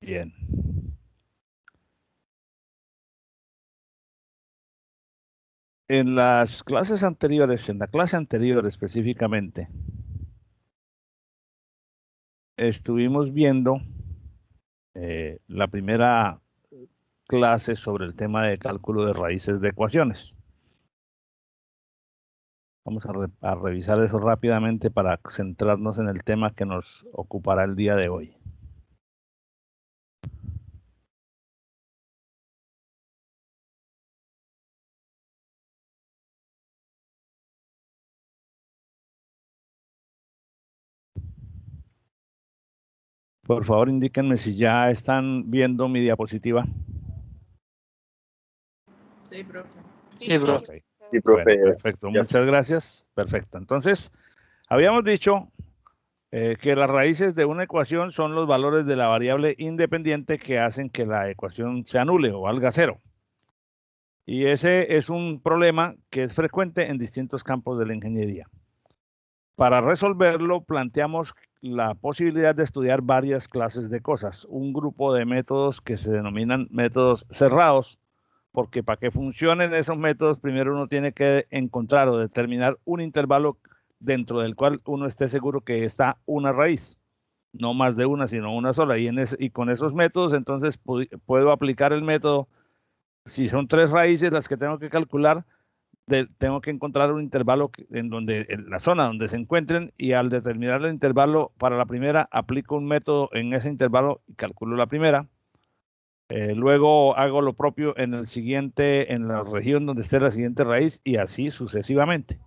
Bien. En las clases anteriores, en la clase anterior específicamente, estuvimos viendo la primera clase sobre el tema de cálculo de raíces de ecuaciones. Vamos a revisar eso rápidamente para centrarnos en el tema que nos ocupará el día de hoy. Por favor, indíquenme si ya están viendo mi diapositiva. Sí, profe. Sí, profe. Okay. Sí, profe. Bueno, perfecto, muchas gracias. Perfecto. Entonces, habíamos dicho que las raíces de una ecuación son los valores de la variable independiente que hacen que la ecuación se anule o valga cero. Y ese es un problema que es frecuente en distintos campos de la ingeniería. Para resolverlo, planteamos la posibilidad de estudiar varias clases de cosas, un grupo de métodos que se denominan métodos cerrados, porque para que funcionen esos métodos, primero uno tiene que encontrar o determinar un intervalo dentro del cual uno esté seguro que está una raíz, no más de una, sino una sola. Y con esos métodos, entonces, puedo aplicar el método. Si son 3 raíces las que tengo que calcular, tengo que encontrar un intervalo en la zona donde se encuentren, y al determinar el intervalo para la primera, aplico un método en ese intervalo y calculo la primera. Luego hago lo propio en el siguiente, en la región donde esté la siguiente raíz, y así sucesivamente.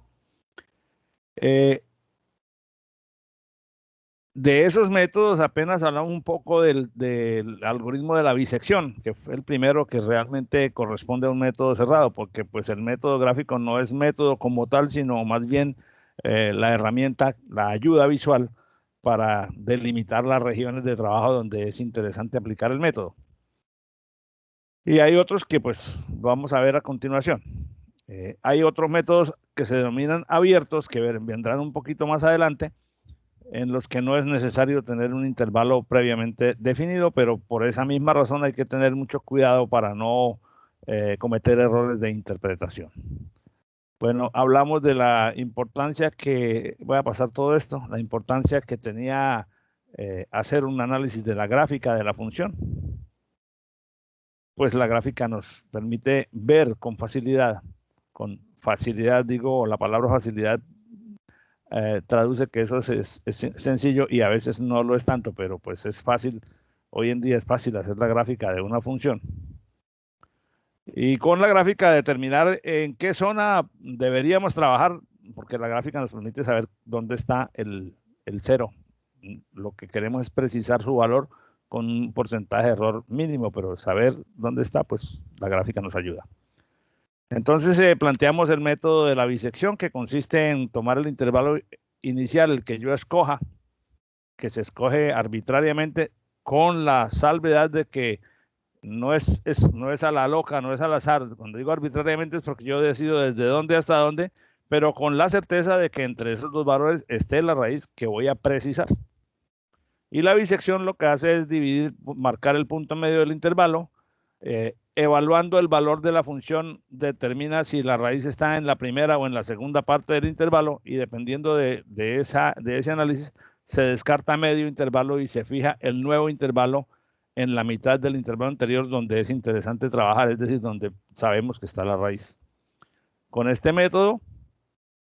De esos métodos apenas hablamos un poco del algoritmo de la bisección, que fue el primero que realmente corresponde a un método cerrado, porque pues el método gráfico no es método como tal, sino más bien la herramienta, la ayuda visual para delimitar las regiones de trabajo donde es interesante aplicar el método. Y hay otros que pues vamos a ver a continuación. Hay otros métodos que se denominan abiertos, que vendrán un poquito más adelante, en los que no es necesario tener un intervalo previamente definido, pero por esa misma razón hay que tener mucho cuidado para no cometer errores de interpretación. Bueno, hablamos de la importancia que, voy a pasar todo esto, la importancia que tenía hacer un análisis de la gráfica de la función. Pues la gráfica nos permite ver con facilidad digo, la palabra facilidad traduce que eso es sencillo, y a veces no lo es tanto, pero pues es fácil, hoy en día es fácil hacer la gráfica de una función. Y con la gráfica determinar en qué zona deberíamos trabajar, porque la gráfica nos permite saber dónde está el cero. Lo que queremos es precisar su valor con un porcentaje de error mínimo, pero saber dónde está, pues la gráfica nos ayuda. Entonces planteamos el método de la bisección, que consiste en tomar el intervalo inicial, el que yo escoja, que se escoge arbitrariamente, con la salvedad de que no es a la loca, no es al azar. Cuando digo arbitrariamente es porque yo decido desde dónde hasta dónde, pero con la certeza de que entre esos dos valores esté la raíz que voy a precisar. Y la bisección lo que hace es dividir, marcar el punto medio del intervalo, evaluando el valor de la función, determina si la raíz está en la primera o en la segunda parte del intervalo, y dependiendo de ese análisis, se descarta medio intervalo y se fija el nuevo intervalo en la mitad del intervalo anterior, donde es interesante trabajar, es decir, donde sabemos que está la raíz. Con este método,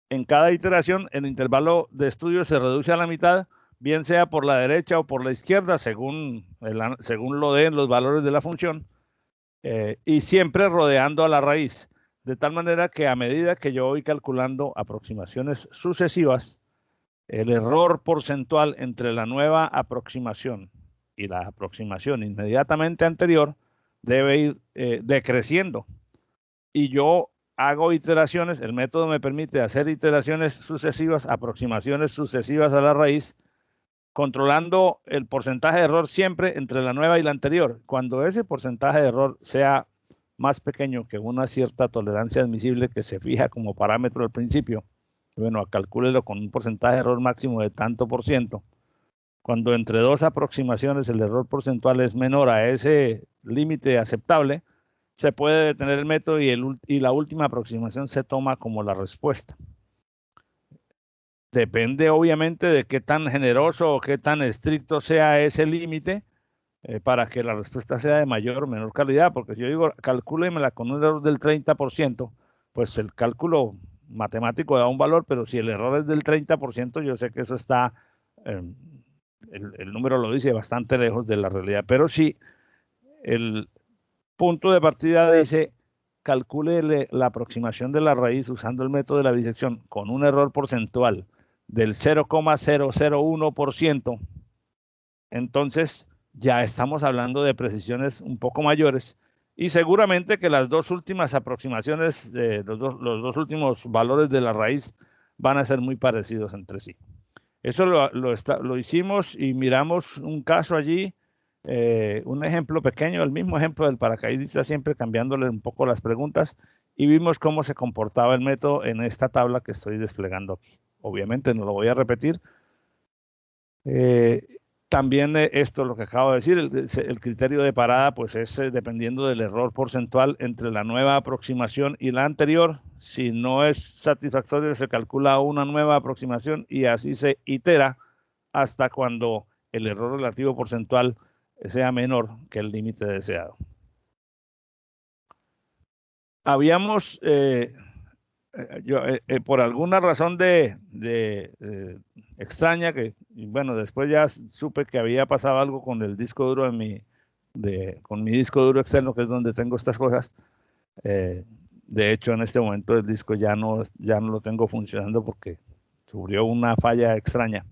en cada iteración, el intervalo de estudio se reduce a la mitad, bien sea por la derecha o por la izquierda, según lo den los valores de la función, y siempre rodeando a la raíz, de tal manera que a medida que yo voy calculando aproximaciones sucesivas, el error porcentual entre la nueva aproximación y la aproximación inmediatamente anterior debe ir decreciendo. Y yo hago iteraciones, el método me permite hacer iteraciones sucesivas, aproximaciones sucesivas a la raíz, controlando el porcentaje de error siempre entre la nueva y la anterior. Cuando ese porcentaje de error sea más pequeño que una cierta tolerancia admisible que se fija como parámetro al principio, bueno, calcúlelo con un porcentaje de error máximo de tanto por ciento. Cuando entre dos aproximaciones el error porcentual es menor a ese límite aceptable, se puede detener el método y la última aproximación se toma como la respuesta. Depende obviamente de qué tan generoso o qué tan estricto sea ese límite para que la respuesta sea de mayor o menor calidad, porque si yo digo calcúlemela con un error del 30%, pues el cálculo matemático da un valor, pero si el error es del 30%, yo sé que eso está, el número lo dice, bastante lejos de la realidad, pero si el punto de partida dice calcule la aproximación de la raíz usando el método de la bisección con un error porcentual del 0,001%, entonces ya estamos hablando de precisiones un poco mayores y seguramente que las dos últimas aproximaciones, los dos últimos valores de la raíz van a ser muy parecidos entre sí. Eso lo hicimos y miramos un caso allí, un ejemplo pequeño, el mismo ejemplo del paracaidista, siempre cambiándole un poco las preguntas, y vimos cómo se comportaba el método en esta tabla que estoy desplegando aquí. Obviamente no lo voy a repetir. También esto, lo que acabo de decir, el criterio de parada, pues es dependiendo del error porcentual entre la nueva aproximación y la anterior. Si no es satisfactorio, se calcula una nueva aproximación y así se itera hasta cuando el error relativo porcentual sea menor que el límite deseado. Habíamos, por alguna razón extraña, bueno, después ya supe que había pasado algo con el disco duro con mi disco duro externo, que es donde tengo estas cosas. De hecho, en este momento el disco ya no lo tengo funcionando porque sufrió una falla extraña.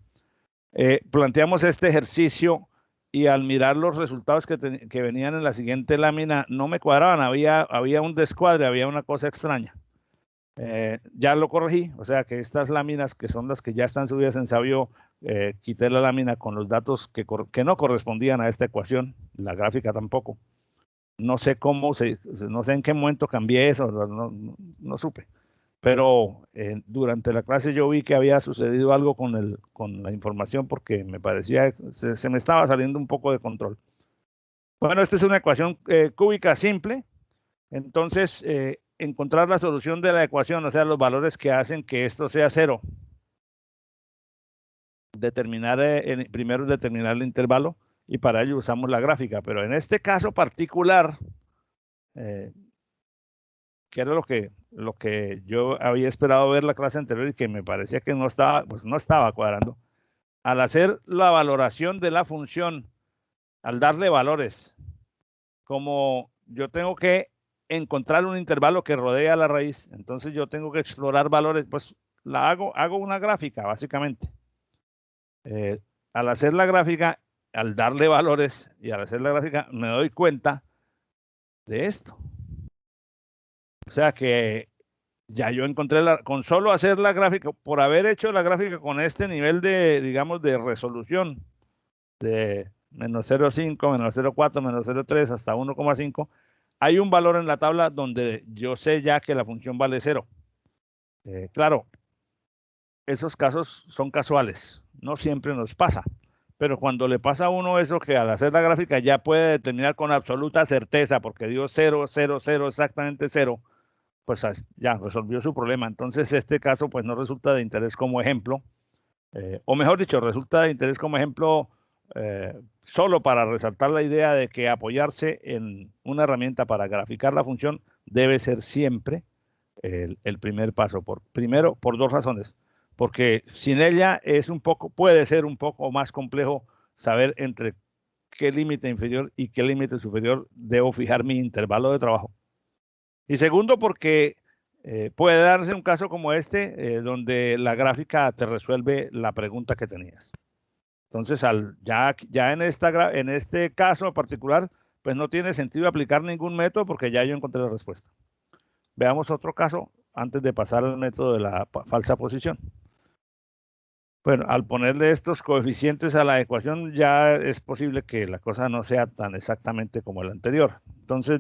Planteamos este ejercicio y al mirar los resultados que venían en la siguiente lámina no me cuadraban, había un descuadre, había una cosa extraña. Ya lo corregí, o sea que estas láminas que son las que ya están subidas en Sabio, quité la lámina con los datos que no correspondían a esta ecuación, la gráfica tampoco. No sé no sé en qué momento cambié eso, no supe. Pero durante la clase yo vi que había sucedido algo con la información porque me parecía, se me estaba saliendo un poco de control. Bueno, esta es una ecuación cúbica simple. Entonces, encontrar la solución de la ecuación, o sea, los valores que hacen que esto sea cero. Primero determinar el intervalo y para ello usamos la gráfica. Pero en este caso particular, que era lo que yo había esperado ver la clase anterior y que me parecía que no estaba cuadrando. Al hacer la valoración de la función, al darle valores, como yo tengo que encontrar un intervalo que rodea la raíz, entonces yo tengo que explorar valores, pues hago una gráfica básicamente. Al hacer la gráfica, al darle valores y al hacer la gráfica, me doy cuenta de esto. O sea que ya yo encontré con solo hacer la gráfica, por haber hecho la gráfica con este nivel de, digamos, de resolución, de menos 0,5, menos 0,4, menos 0,3 hasta 1,5, hay un valor en la tabla donde yo sé ya que la función vale 0. Claro, esos casos son casuales, no siempre nos pasa, pero cuando le pasa a uno eso, que al hacer la gráfica ya puede determinar con absoluta certeza, porque dio 0, 0, 0, exactamente 0, pues ya resolvió su problema. Entonces este caso pues no resulta de interés como ejemplo, o mejor dicho, resulta de interés como ejemplo solo para resaltar la idea de que apoyarse en una herramienta para graficar la función debe ser siempre el primer paso. Primero, por dos razones. Porque sin ella puede ser un poco más complejo saber entre qué límite inferior y qué límite superior debo fijar mi intervalo de trabajo. Y segundo, porque puede darse un caso como este, donde la gráfica te resuelve la pregunta que tenías. Entonces, ya en este caso en particular, pues no tiene sentido aplicar ningún método porque ya yo encontré la respuesta. Veamos otro caso antes de pasar al método de la falsa posición. Bueno, al ponerle estos coeficientes a la ecuación ya es posible que la cosa no sea tan exactamente como la anterior. Entonces,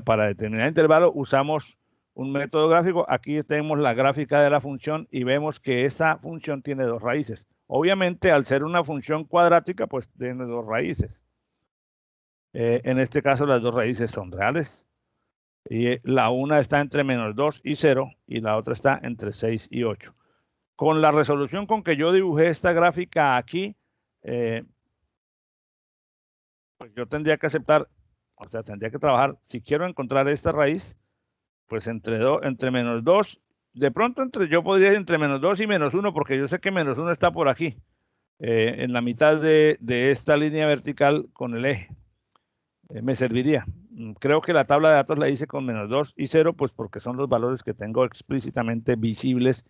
para determinar intervalo usamos un método gráfico, aquí tenemos la gráfica de la función y vemos que esa función tiene dos raíces. Obviamente, al ser una función cuadrática, pues tiene dos raíces. En este caso, las dos raíces son reales. Y la una está entre menos 2 y 0 y la otra está entre 6 y 8. Con la resolución con que yo dibujé esta gráfica aquí, pues yo tendría que aceptar, o sea, tendría que trabajar, si quiero encontrar esta raíz, pues entre menos 2, de pronto yo podría ir entre menos 2 y menos 1, porque yo sé que menos 1 está por aquí, en la mitad de esta línea vertical con el eje. Me serviría. Creo que la tabla de datos la hice con menos 2 y 0, pues porque son los valores que tengo explícitamente visibles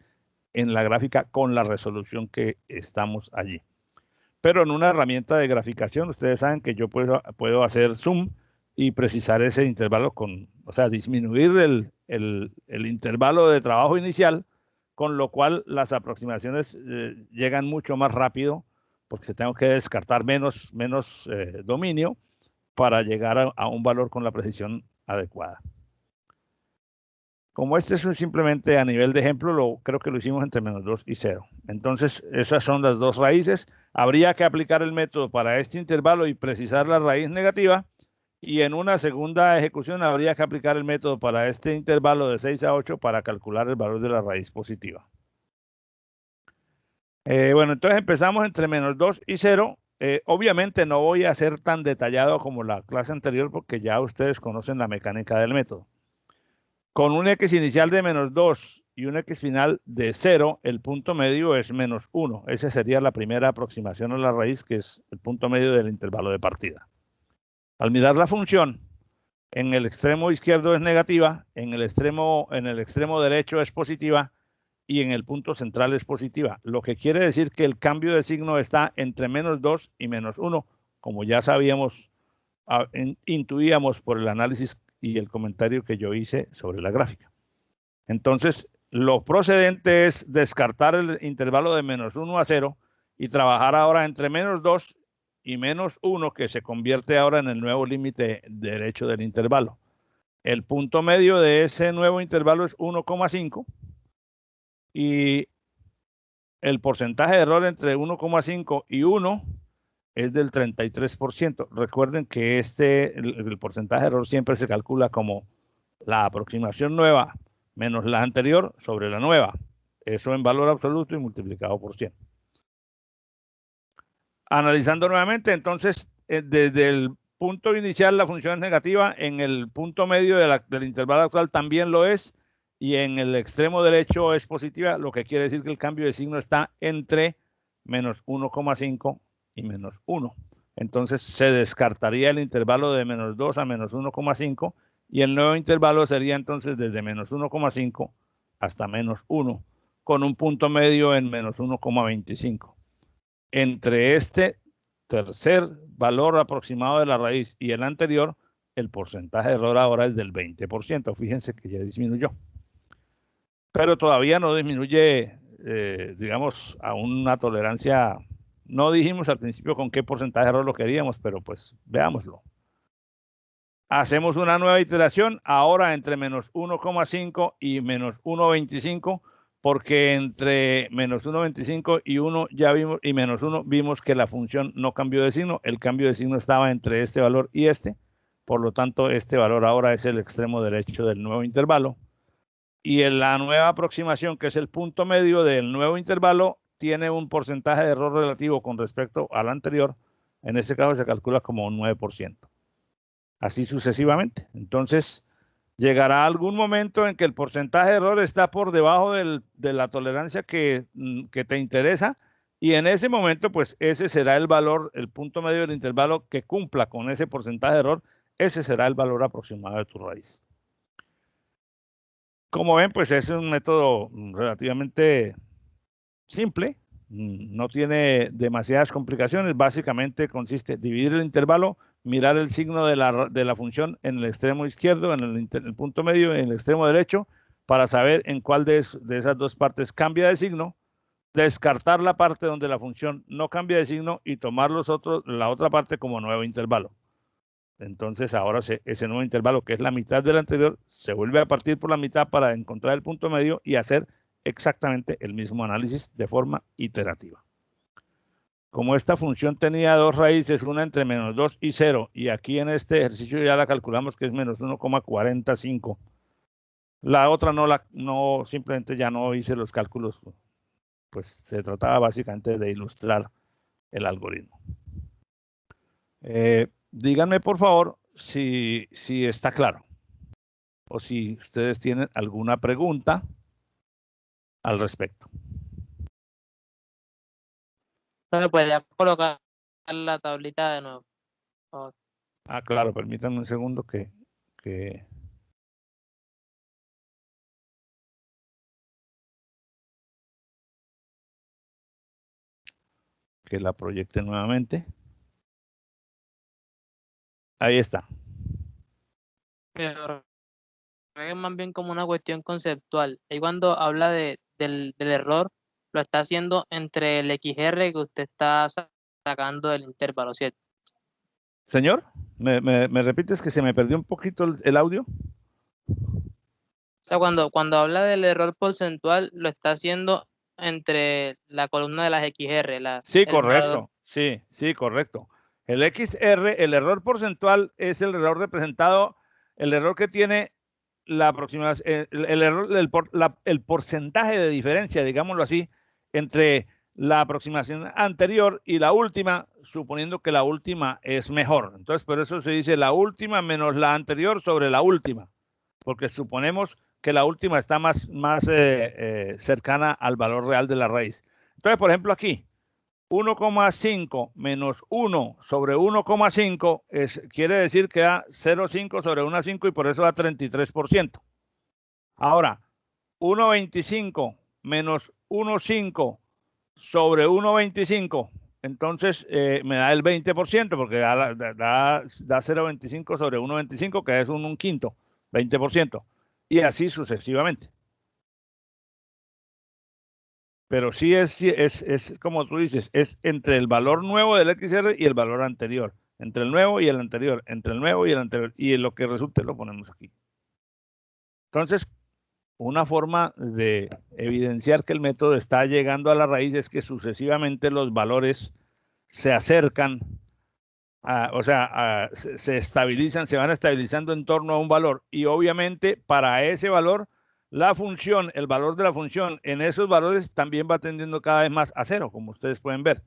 en la gráfica con la resolución que estamos allí. Pero en una herramienta de graficación, ustedes saben que yo puedo hacer zoom y precisar ese intervalo o sea, disminuir el intervalo de trabajo inicial, con lo cual las aproximaciones llegan mucho más rápido, porque tengo que descartar menos dominio para llegar a un valor con la precisión adecuada. Como este es simplemente a nivel de ejemplo, creo que lo hicimos entre menos 2 y 0. Entonces, esas son las dos raíces. Habría que aplicar el método para este intervalo y precisar la raíz negativa. Y en una segunda ejecución habría que aplicar el método para este intervalo de 6 a 8 para calcular el valor de la raíz positiva. Bueno, entonces empezamos entre menos 2 y 0. Obviamente no voy a ser tan detallado como la clase anterior porque ya ustedes conocen la mecánica del método. Con un x inicial de menos 2 y un x final de 0, el punto medio es menos 1. Esa sería la primera aproximación a la raíz, que es el punto medio del intervalo de partida. Al mirar la función, en el extremo izquierdo es negativa, en el extremo derecho es positiva y en el punto central es positiva, lo que quiere decir que el cambio de signo está entre menos 2 y menos 1, como ya sabíamos, intuíamos por el análisis y el comentario que yo hice sobre la gráfica. Entonces, lo procedente es descartar el intervalo de menos 1 a 0 y trabajar ahora entre menos 2 y menos 1, que se convierte ahora en el nuevo límite derecho del intervalo. El punto medio de ese nuevo intervalo es 1,5 y el porcentaje de error entre 1,5 y 1 es del 33%. Recuerden que el porcentaje de error siempre se calcula como la aproximación nueva menos la anterior sobre la nueva. Eso en valor absoluto y multiplicado por 100. Analizando nuevamente, entonces, desde el punto inicial la función es negativa, en el punto medio del intervalo actual también lo es, y en el extremo derecho es positiva, lo que quiere decir que el cambio de signo está entre menos 1,5 y menos 1. Entonces se descartaría el intervalo de menos 2 a menos 1,5 y el nuevo intervalo sería entonces desde menos 1,5 hasta menos 1, con un punto medio en menos 1,25. Entre este tercer valor aproximado de la raíz y el anterior, el porcentaje de error ahora es del 20%. Fíjense que ya disminuyó. Pero todavía no disminuye, digamos, a una tolerancia. No dijimos al principio con qué porcentaje de error lo queríamos, pero pues veámoslo. Hacemos una nueva iteración, ahora entre menos 1,5 y menos 1,25, porque entre menos 1,25 y 1 ya vimos, y menos 1 vimos que la función no cambió de signo, el cambio de signo estaba entre este valor y este, por lo tanto este valor ahora es el extremo derecho del nuevo intervalo. Y en la nueva aproximación, que es el punto medio del nuevo intervalo, tiene un porcentaje de error relativo con respecto al anterior, en este caso se calcula como un 9%. Así sucesivamente. Entonces, llegará algún momento en que el porcentaje de error está por debajo de la tolerancia que te interesa, y en ese momento, pues ese será el valor, el punto medio del intervalo que cumpla con ese porcentaje de error, ese será el valor aproximado de tu raíz. Como ven, pues es un método relativamente simple, no tiene demasiadas complicaciones, básicamente consiste en dividir el intervalo, mirar el signo de la función en el extremo izquierdo, en el punto medio, en el extremo derecho, para saber en cuál de esas dos partes cambia de signo, descartar la parte donde la función no cambia de signo y tomar la otra parte como nuevo intervalo. Entonces ahora ese nuevo intervalo, que es la mitad del anterior, se vuelve a partir por la mitad para encontrar el punto medio y hacer exactamente el mismo análisis de forma iterativa. Como esta función tenía dos raíces, una entre menos 2 y 0, y aquí en este ejercicio ya la calculamos que es menos 1,45. La otra no, simplemente ya no hice los cálculos, pues se trataba básicamente de ilustrar el algoritmo. Díganme por favor si está claro o si ustedes tienen alguna pregunta al respecto. ¿Me podría colocar la tablita de nuevo? Ah, claro, permítanme un segundo que la proyecte nuevamente. Ahí está. Pero es más bien como una cuestión conceptual. Ahí cuando habla del error, lo está haciendo entre el XR que usted está sacando del intervalo, ¿cierto? Señor, ¿me repites que se me perdió un poquito el audio? O sea, cuando habla del error porcentual, lo está haciendo entre la columna de las XR. Sí, El valor. correcto. Sí, correcto. El XR, el error porcentual, es el error representado, el error que tiene la aproximación, el porcentaje de diferencia, digámoslo así, entre la aproximación anterior y la última, suponiendo que la última es mejor. Entonces, por eso se dice la última menos la anterior sobre la última, porque suponemos que la última está más cercana al valor real de la raíz. Entonces, por ejemplo, aquí, 1,5 menos 1 sobre 1,5 quiere decir que da 0,5 sobre 1,5 y por eso da 33%. Ahora, 1,25 menos 1,5 sobre 1,25, entonces me da el 20%, porque da 0,25 sobre 1,25, que es un quinto, 20%, y así sucesivamente. Pero sí es como tú dices, es entre el valor nuevo del XR y el valor anterior, entre el nuevo y el anterior, entre el nuevo y el anterior, y lo que resulte lo ponemos aquí. Entonces, una forma de evidenciar que el método está llegando a la raíz es que sucesivamente los valores se acercan, se estabilizan, se van estabilizando en torno a un valor, y obviamente para ese valor, la función, el valor de la función en esos valores también va tendiendo cada vez más a cero, como ustedes pueden ver.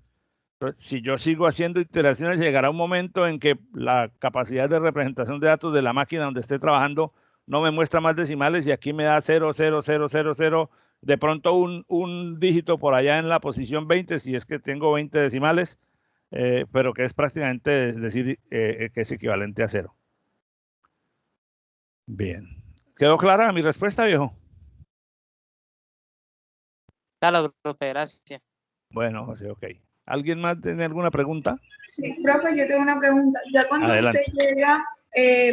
Entonces, si yo sigo haciendo iteraciones, llegará un momento en que la capacidad de representación de datos de la máquina donde esté trabajando no me muestra más decimales y aquí me da 0, 0, 0, 0, 0, de pronto un dígito por allá en la posición 20, si es que tengo 20 decimales, pero que es prácticamente decir que es equivalente a 0. Bien. ¿Quedó clara mi respuesta, viejo? Claro, profe, gracias. Bueno, José, ok. ¿Alguien más tiene alguna pregunta? Sí, profe, yo tengo una pregunta. Ya cuando Adelante. usted llega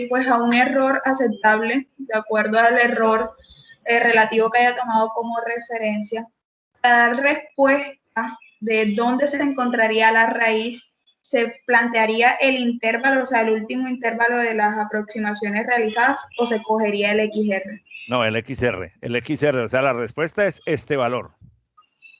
pues a un error aceptable, de acuerdo al error relativo que haya tomado como referencia, para dar respuesta de dónde se encontraría la raíz, ¿se plantearía el intervalo, o sea, el último intervalo de las aproximaciones realizadas, o se cogería el XR? No, el XR, o sea, la respuesta es este valor.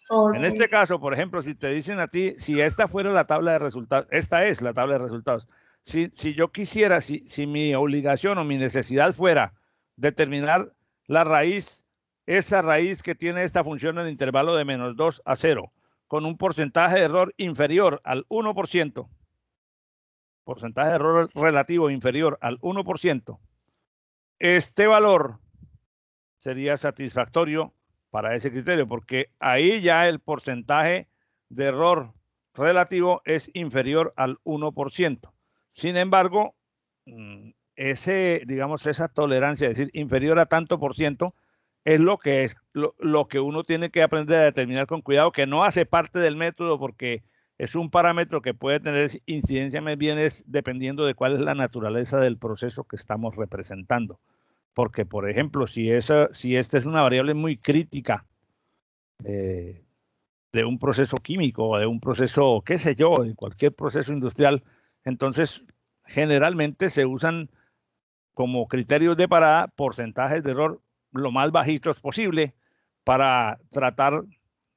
Okay. En este caso, por ejemplo, si te dicen a ti, si esta fuera la tabla de resultados, esta es la tabla de resultados. Si yo quisiera, si mi obligación o mi necesidad fuera determinar la raíz, esa raíz que tiene esta función en el intervalo de menos 2 a 0, con un porcentaje de error inferior al 1%, porcentaje de error relativo inferior al 1%, este valor sería satisfactorio para ese criterio, porque ahí ya el porcentaje de error relativo es inferior al 1%. Sin embargo, esa tolerancia, es decir, inferior a tanto por ciento, es lo que uno tiene que aprender a determinar con cuidado, que no hace parte del método porque es un parámetro que puede tener incidencia más bien dependiendo de cuál es la naturaleza del proceso que estamos representando. Porque, por ejemplo, si esta es una variable muy crítica de un proceso químico o de un proceso, qué sé yo, de cualquier proceso industrial, entonces generalmente se usan como criterios de parada porcentajes de error lo más bajitos posible para tratar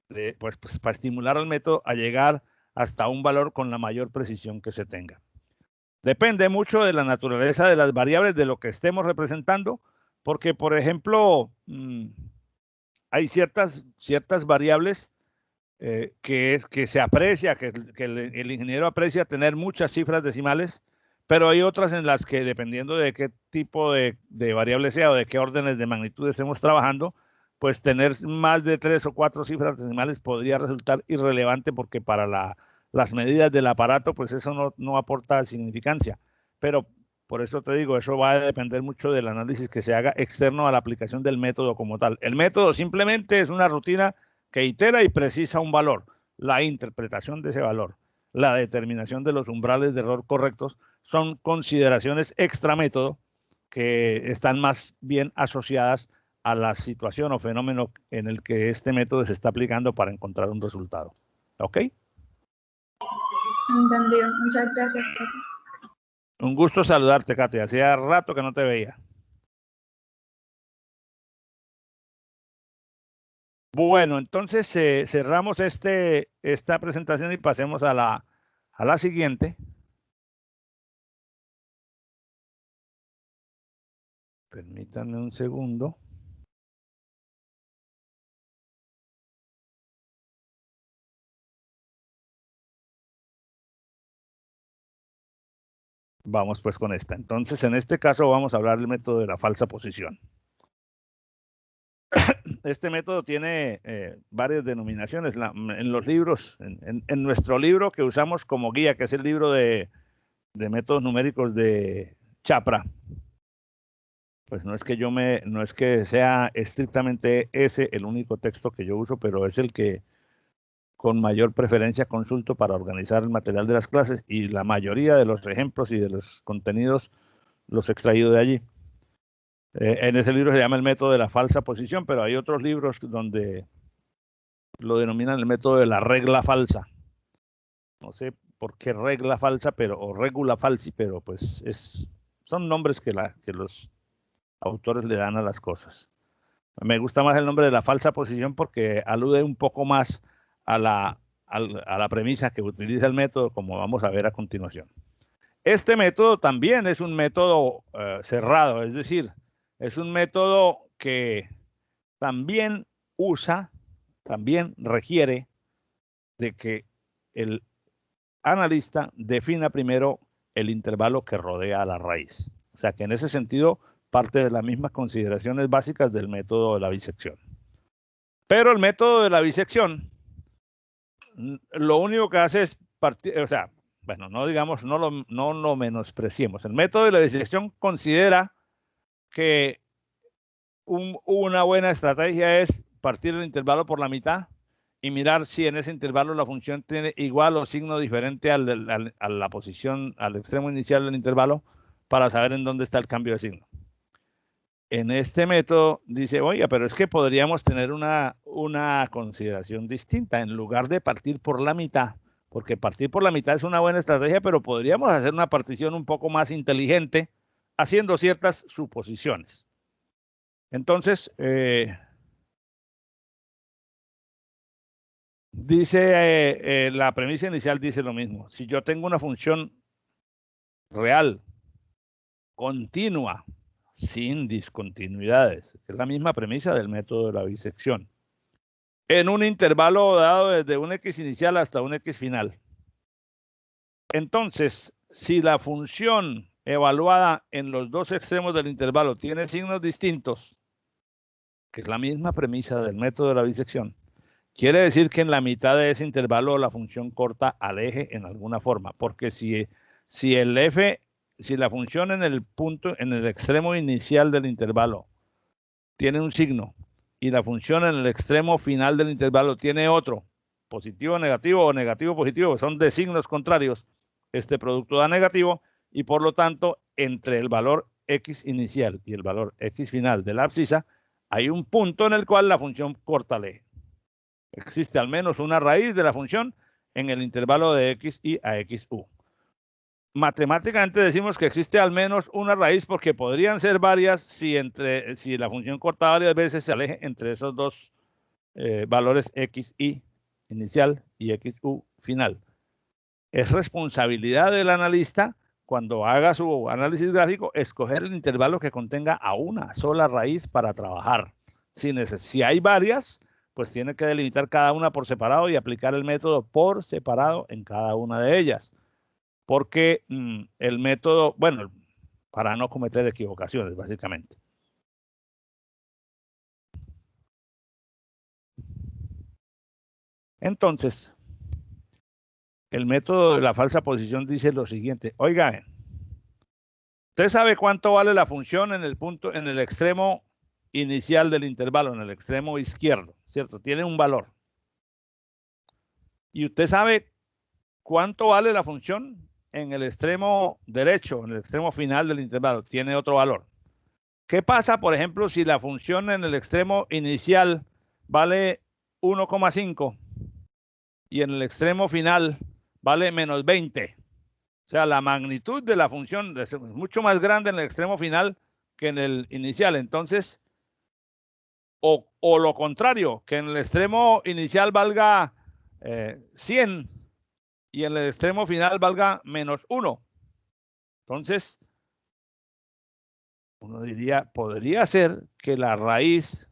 de, pues, para estimular al método a llegar hasta un valor con la mayor precisión que se tenga. Depende mucho de la naturaleza de las variables de lo que estemos representando, porque, por ejemplo, hay ciertas variables que se aprecia, que el ingeniero aprecia tener muchas cifras decimales, pero hay otras en las que, dependiendo de qué tipo de variable sea o de qué órdenes de magnitud estemos trabajando, pues tener más de 3 o 4 cifras decimales podría resultar irrelevante, porque para las medidas del aparato, pues eso no aporta significancia. Pero por eso te digo, eso va a depender mucho del análisis que se haga externo a la aplicación del método como tal. El método simplemente es una rutina que itera y precisa un valor. La interpretación de ese valor, la determinación de los umbrales de error correctos, son consideraciones extra método que están más bien asociadas a la situación o fenómeno en el que este método se está aplicando para encontrar un resultado. ¿Ok? Entendido. Muchas gracias, profe. Un gusto saludarte, Katy. Hacía rato que no te veía. Bueno, entonces cerramos esta presentación y pasemos a la siguiente. Permítanme un segundo. Vamos pues con esta. Entonces, en este caso vamos a hablar del método de la falsa posición. Este método tiene varias denominaciones. En los libros, en nuestro libro que usamos como guía, que es el libro de métodos numéricos de Chapra, pues no es que sea estrictamente ese el único texto que yo uso, pero es el que con mayor preferencia consulto para organizar el material de las clases, y la mayoría de los ejemplos y de los contenidos los he extraído de allí. En ese libro se llama el método de la falsa posición, pero hay otros libros donde lo denominan el método de la regla falsa. No sé por qué regla falsa, o regula falsi, pero pues son nombres que los autores le dan a las cosas. Me gusta más el nombre de la falsa posición porque alude un poco más a la premisa que utiliza el método, como vamos a ver a continuación. Este método también es un método cerrado, es decir, es un método que también requiere de que el analista defina primero el intervalo que rodea a la raíz. O sea que en ese sentido parte de las mismas consideraciones básicas del método de la bisección. Pero el método de la bisección lo único que hace es partir, o sea, bueno, no digamos, no lo menospreciemos. El método de la bisección considera que una buena estrategia es partir el intervalo por la mitad y mirar si en ese intervalo la función tiene igual o signo diferente a la posición, al extremo inicial del intervalo, para saber en dónde está el cambio de signo. En este método dice, oiga, pero es que podríamos tener una consideración distinta. En lugar de partir por la mitad, porque partir por la mitad es una buena estrategia, pero podríamos hacer una partición un poco más inteligente haciendo ciertas suposiciones. Entonces, dice, la premisa inicial dice lo mismo. Si yo tengo una función real, continua, sin discontinuidades, es la misma premisa del método de la bisección, en un intervalo dado desde un x inicial hasta un x final. Entonces, si la función evaluada en los dos extremos del intervalo tiene signos distintos, que es la misma premisa del método de la bisección, quiere decir que en la mitad de ese intervalo la función corta al eje en alguna forma, porque si la función en el extremo inicial del intervalo tiene un signo y la función en el extremo final del intervalo tiene otro, positivo negativo o negativo positivo, son de signos contrarios, este producto da negativo, y por lo tanto entre el valor x inicial y el valor x final de la abscisa hay un punto en el cual la función corta al eje. Existe al menos una raíz de la función en el intervalo de xy a xu. matemáticamente decimos que existe al menos una raíz porque podrían ser varias si la función corta varias veces se aleje entre esos dos valores xy inicial y xu final. Es responsabilidad del analista, cuando haga su análisis gráfico, escoger el intervalo que contenga a una sola raíz para trabajar. Si hay varias, pues tiene que delimitar cada una por separado y aplicar el método por separado en cada una de ellas. Porque el método, bueno, para no cometer equivocaciones, básicamente. Entonces, el método de la falsa posición dice lo siguiente. Oigan, ¿usted sabe cuánto vale la función en el extremo inicial del intervalo, en el extremo izquierdo, ¿cierto? Tiene un valor. ¿Y usted sabe cuánto vale la función en el extremo derecho, en el extremo final del intervalo? Tiene otro valor. ¿Qué pasa, por ejemplo, si la función en el extremo inicial vale 1,5 y en el extremo final vale menos 20? O sea, la magnitud de la función es mucho más grande en el extremo final que en el inicial. Entonces, o lo contrario, que en el extremo inicial valga 100 y en el extremo final valga menos 1. Entonces, uno diría, podría ser que la raíz,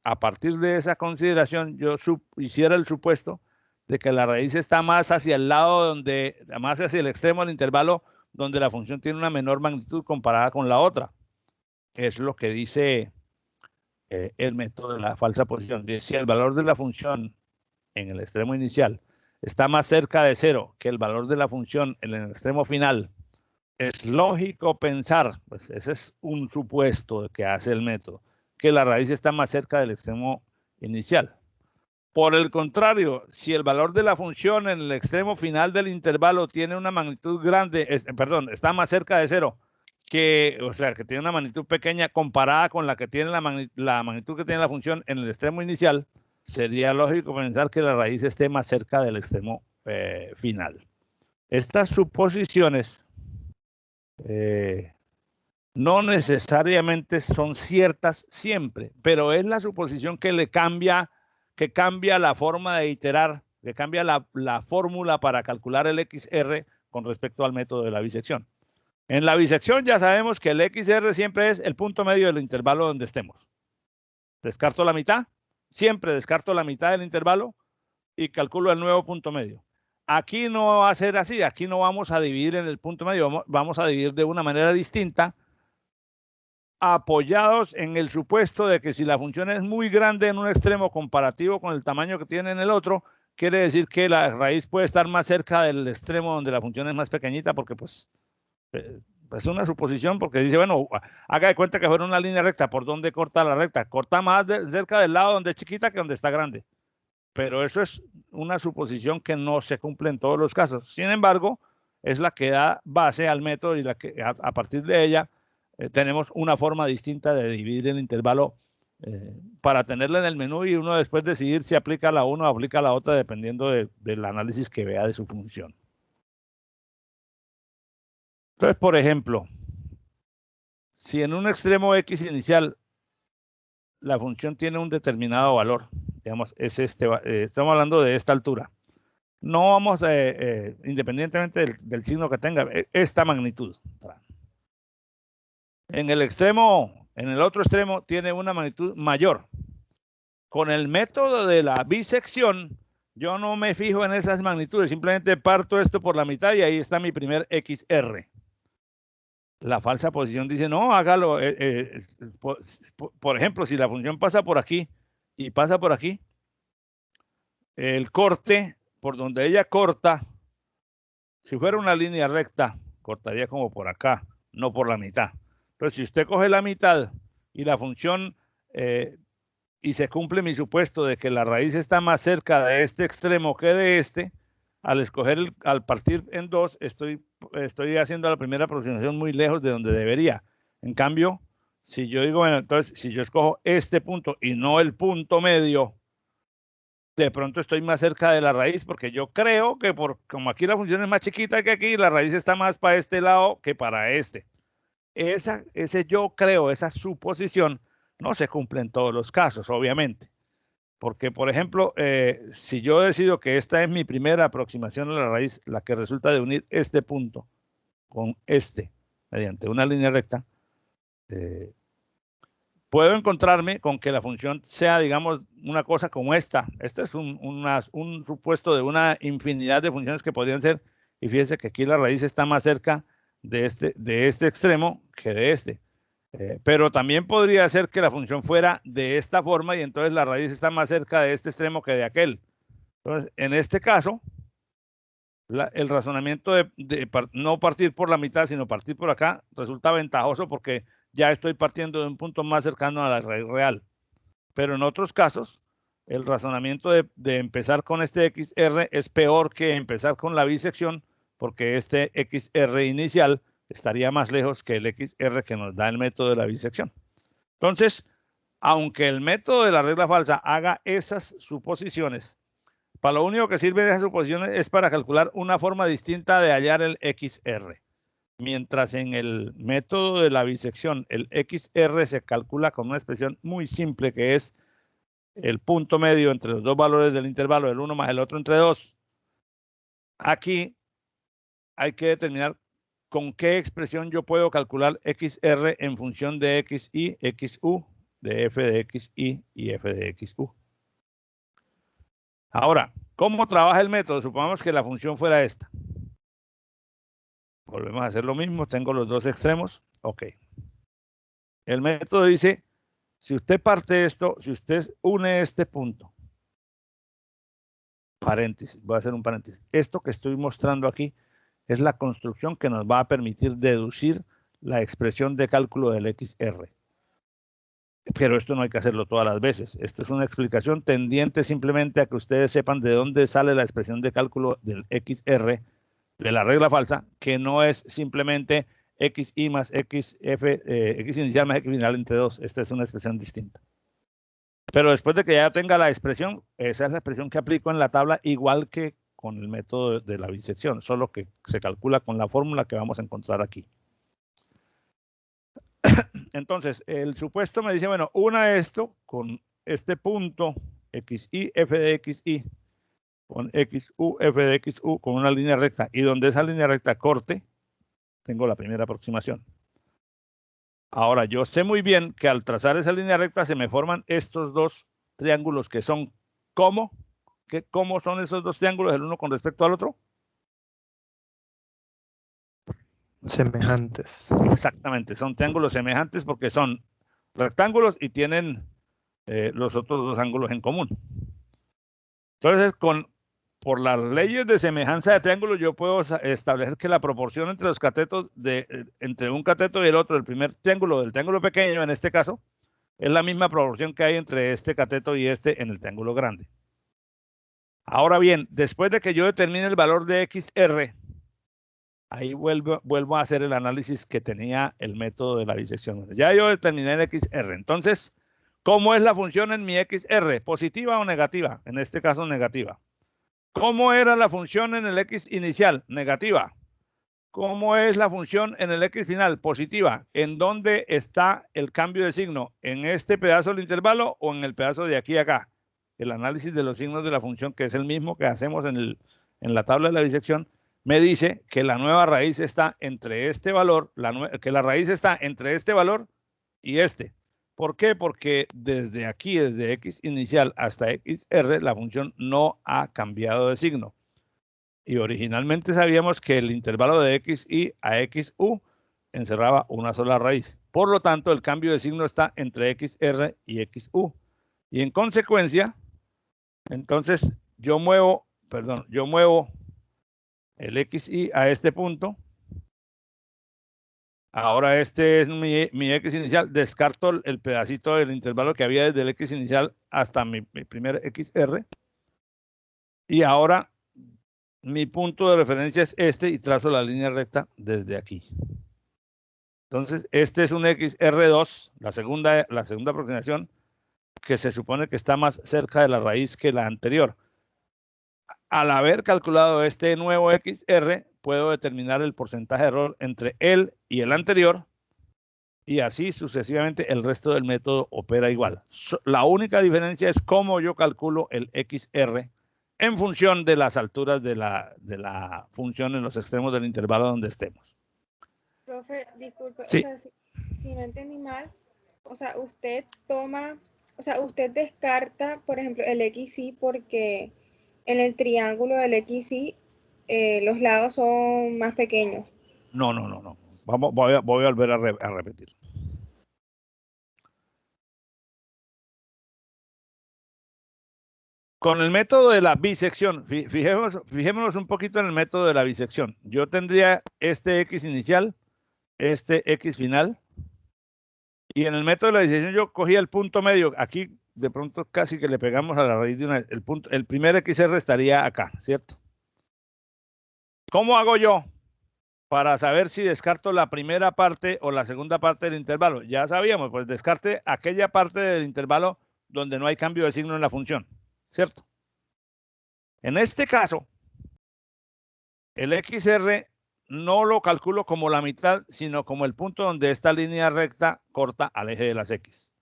a partir de esa consideración, yo hiciera el supuesto de que la raíz está más hacia el lado más hacia el extremo del intervalo donde la función tiene una menor magnitud comparada con la otra. Es lo que dice el método de la falsa posición. Dice, si el valor de la función en el extremo inicial está más cerca de 0 que el valor de la función en el extremo final, es lógico pensar, pues ese es un supuesto que hace el método, que la raíz está más cerca del extremo inicial. Por el contrario, si el valor de la función en el extremo final del intervalo tiene una magnitud grande, está más cerca de 0, o sea, que tiene una magnitud pequeña comparada con la que tiene la magnitud que tiene la función en el extremo inicial, sería lógico pensar que la raíz esté más cerca del extremo final. Estas suposiciones no necesariamente son ciertas siempre, pero es la suposición que cambia la forma de iterar, que cambia la fórmula para calcular el XR con respecto al método de la bisección. En la bisección ya sabemos que el XR siempre es el punto medio del intervalo donde estemos. Descarto la mitad, siempre descarto la mitad del intervalo y calculo el nuevo punto medio. Aquí no va a ser así, aquí no vamos a dividir en el punto medio, vamos a dividir de una manera distinta, apoyados en el supuesto de que si la función es muy grande en un extremo comparativo con el tamaño que tiene en el otro, quiere decir que la raíz puede estar más cerca del extremo donde la función es más pequeñita, porque pues es una suposición, porque dice, bueno, haga de cuenta que fuera una línea recta, ¿por dónde corta la recta? Corta más cerca del lado donde es chiquita que donde está grande. Pero eso es una suposición que no se cumple en todos los casos. Sin embargo, es la que da base al método y la que a partir de ella tenemos una forma distinta de dividir el intervalo para tenerla en el menú y uno después decidir si aplica la una o aplica la otra dependiendo del análisis que vea de su función. Entonces, por ejemplo, si en un extremo x inicial la función tiene un determinado valor, digamos, es estamos hablando de esta altura. No vamos, independientemente del signo que tenga, esta magnitud. En el otro extremo tiene una magnitud mayor. Con el método de la bisección, yo no me fijo en esas magnitudes, simplemente parto esto por la mitad y ahí está mi primer XR. La falsa posición dice, no, hágalo. Por ejemplo, si la función pasa por aquí y pasa por aquí, el corte por donde ella corta, si fuera una línea recta, cortaría como por acá, no por la mitad. Entonces, si usted coge la mitad y la función, y se cumple mi supuesto de que la raíz está más cerca de este extremo que de este, al partir en dos, estoy haciendo la primera aproximación muy lejos de donde debería. En cambio, si yo digo, bueno, entonces, si yo escojo este punto y no el punto medio, de pronto estoy más cerca de la raíz, porque yo creo que como aquí la función es más chiquita que aquí, la raíz está más para este lado que para este. Ese yo creo, esa suposición, no se cumple en todos los casos, obviamente. Porque, por ejemplo, si yo decido que esta es mi primera aproximación a la raíz, la que resulta de unir este punto con este, mediante una línea recta, puedo encontrarme con que la función sea, digamos, una cosa como esta. Este es un supuesto de una infinidad de funciones que podrían ser, y fíjense que aquí la raíz está más cerca de este extremo que de este. Pero también podría ser que la función fuera de esta forma y entonces la raíz está más cerca de este extremo que de aquel. Entonces, en este caso, el razonamiento de no partir por la mitad, sino partir por acá, resulta ventajoso porque ya estoy partiendo de un punto más cercano a la raíz real. Pero en otros casos, el razonamiento de empezar con este XR es peor que empezar con la bisección, porque este XR inicial estaría más lejos que el XR que nos da el método de la bisección. Entonces, aunque el método de la regla falsa haga esas suposiciones, para lo único que sirve de esas suposiciones es para calcular una forma distinta de hallar el XR. Mientras en el método de la bisección el XR se calcula con una expresión muy simple que es el punto medio entre los dos valores del intervalo, el uno más el otro entre 2. Aquí hay que determinar con qué expresión yo puedo calcular XR en función de XY, XU, de f de XY y f de XU. Ahora, ¿cómo trabaja el método? Supongamos que la función fuera esta. Volvemos a hacer lo mismo, tengo los dos extremos. Ok. El método dice, si usted parte esto, si usted une este punto, paréntesis, voy a hacer un paréntesis. Esto que estoy mostrando aquí es la construcción que nos va a permitir deducir la expresión de cálculo del XR. Pero esto no hay que hacerlo todas las veces. Esta es una explicación tendiente simplemente a que ustedes sepan de dónde sale la expresión de cálculo del XR de la regla falsa, que no es simplemente XY más XF, X inicial más X final entre 2. Esta es una expresión distinta. Pero después de que ya tenga la expresión, esa es la expresión que aplico en la tabla, igual que con el método de la bisección, solo que se calcula con la fórmula que vamos a encontrar aquí. Entonces, el supuesto me dice, bueno, una esto con este punto XY, f de XY, con XU, f de XU, con una línea recta, y donde esa línea recta corte, tengo la primera aproximación. Ahora, yo sé muy bien que al trazar esa línea recta se me forman estos dos triángulos que son ¿cómo? ¿Cómo son esos dos triángulos el uno con respecto al otro? Semejantes. Exactamente, son triángulos semejantes porque son rectángulos y tienen los otros dos ángulos en común. Entonces, por las leyes de semejanza de triángulos, yo puedo establecer que la proporción entre los catetos, entre un cateto y el otro, el primer triángulo del triángulo pequeño, en este caso, es la misma proporción que hay entre este cateto y este en el triángulo grande. Ahora bien, después de que yo determine el valor de XR, ahí vuelvo a hacer el análisis que tenía el método de la bisección. Ya yo determiné el XR. Entonces, ¿cómo es la función en mi XR? ¿Positiva o negativa? En este caso, negativa. ¿Cómo era la función en el X inicial? Negativa. ¿Cómo es la función en el X final? Positiva. ¿En dónde está el cambio de signo? ¿En este pedazo del intervalo o en el pedazo de aquí a acá? El análisis de los signos de la función, que es el mismo que hacemos en la tabla de la bisección, me dice que la nueva raíz está entre este valor, que la raíz está entre este valor y este. ¿Por qué? Porque desde aquí, desde X inicial hasta XR, la función no ha cambiado de signo. Y originalmente sabíamos que el intervalo de XY a XU encerraba una sola raíz. Por lo tanto, el cambio de signo está entre XR y XU. Y en consecuencia, entonces yo muevo el XY a este punto. Ahora este es mi X inicial. Descarto el pedacito del intervalo que había desde el X inicial hasta mi primer XR. Y ahora mi punto de referencia es este y trazo la línea recta desde aquí. Entonces, este es un XR2, la segunda aproximación. que se supone que está más cerca de la raíz que la anterior. Al haber calculado este nuevo XR, puedo determinar el porcentaje de error entre él y el anterior, y así sucesivamente el resto del método opera igual. La única diferencia es cómo yo calculo el XR en función de las alturas de la función en los extremos del intervalo donde estemos. Profe, disculpe, sí. O sea, si no entendí mal, o sea, usted descarta, por ejemplo, el XY porque en el triángulo del XY los lados son más pequeños. No. Voy a volver a repetir. Con el método de la bisección, fijémonos un poquito en el método de la bisección. Yo tendría este X inicial, este X final, y en el método de la bisección yo cogía el punto medio. Aquí de pronto casi que le pegamos a la raíz de una vez. El primer XR estaría acá, ¿cierto? ¿Cómo hago yo para saber si descarto la primera parte o la segunda parte del intervalo? Ya sabíamos, pues descarte aquella parte del intervalo donde no hay cambio de signo en la función, ¿cierto? En este caso, el XR no lo calculo como la mitad, sino como el punto donde esta línea recta corta al eje de las X.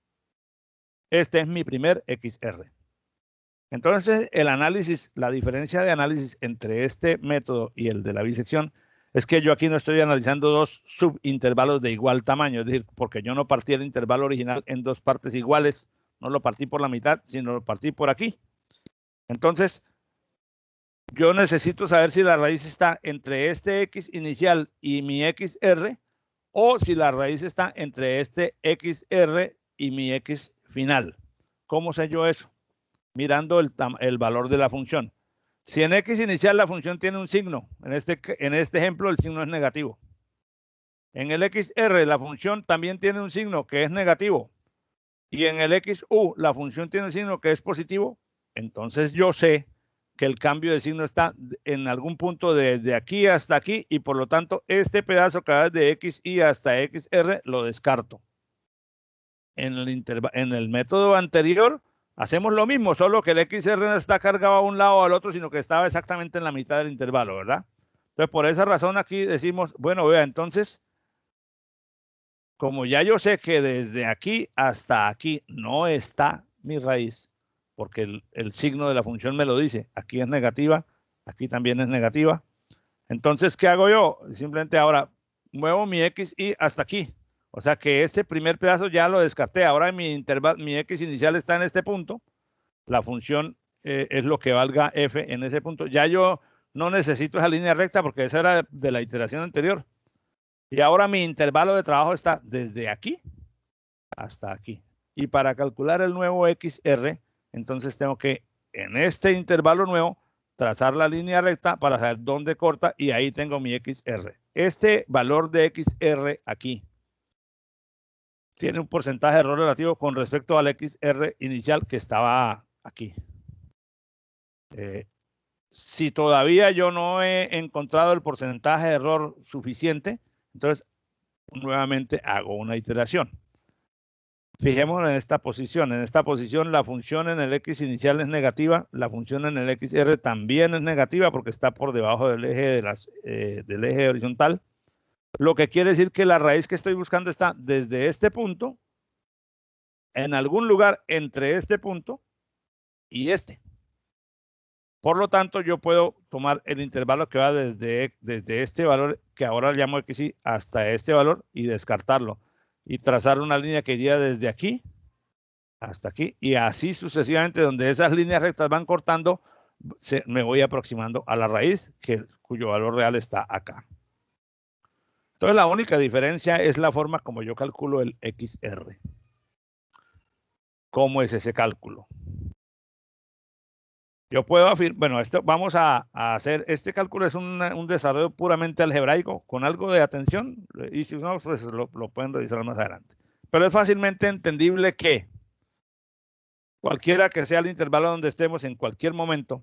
Este es mi primer XR. Entonces, el análisis, la diferencia de análisis entre este método y el de la bisección es que yo aquí no estoy analizando dos subintervalos de igual tamaño, es decir, porque yo no partí el intervalo original en dos partes iguales, no lo partí por la mitad, sino lo partí por aquí. Entonces, yo necesito saber si la raíz está entre este X inicial y mi XR, o si la raíz está entre este XR y mi X final. ¿Cómo sé yo eso? Mirando el valor de la función. Si en X inicial la función tiene un signo, en este ejemplo el signo es negativo. En el XR la función también tiene un signo que es negativo. Y en el XU la función tiene un signo que es positivo. Entonces yo sé que el cambio de signo está en algún punto de aquí hasta aquí, y por lo tanto este pedazo que va de XY hasta XR lo descarto. En el método anterior hacemos lo mismo, solo que el XR no está cargado a un lado o al otro, sino que estaba exactamente en la mitad del intervalo, ¿verdad? Entonces, por esa razón aquí decimos, bueno, vea, entonces, como ya yo sé que desde aquí hasta aquí no está mi raíz, porque el signo de la función me lo dice, aquí es negativa, aquí también es negativa. Entonces, ¿qué hago yo? Simplemente ahora muevo mi XY hasta aquí. O sea que este primer pedazo ya lo descarté. Ahora mi X inicial está en este punto. La función es lo que valga F en ese punto. Ya yo no necesito esa línea recta porque esa era de la iteración anterior. Y ahora mi intervalo de trabajo está desde aquí hasta aquí. Y para calcular el nuevo XR, entonces tengo que, en este intervalo nuevo, trazar la línea recta para saber dónde corta, y ahí tengo mi XR. Este valor de XR aquí tiene un porcentaje de error relativo con respecto al XR inicial que estaba aquí. Si todavía yo no he encontrado el porcentaje de error suficiente, entonces nuevamente hago una iteración. Fijémonos en esta posición. En esta posición la función en el X inicial es negativa, la función en el XR también es negativa porque está por debajo del eje, del eje horizontal. Lo que quiere decir que la raíz que estoy buscando está desde este punto, en algún lugar entre este punto y este. Por lo tanto, yo puedo tomar el intervalo que va desde este valor, que ahora llamo XY, hasta este valor, y descartarlo. Y trazar una línea que iría desde aquí hasta aquí, y así sucesivamente, donde esas líneas rectas van cortando, me voy aproximando a la raíz, cuyo valor real está acá. Entonces, la única diferencia es la forma como yo calculo el XR. ¿Cómo es ese cálculo? Yo puedo afirmar, bueno, vamos a hacer, este cálculo es un desarrollo puramente algebraico, con algo de atención, y si no, pues lo pueden revisar más adelante. Pero es fácilmente entendible que cualquiera que sea el intervalo donde estemos en cualquier momento,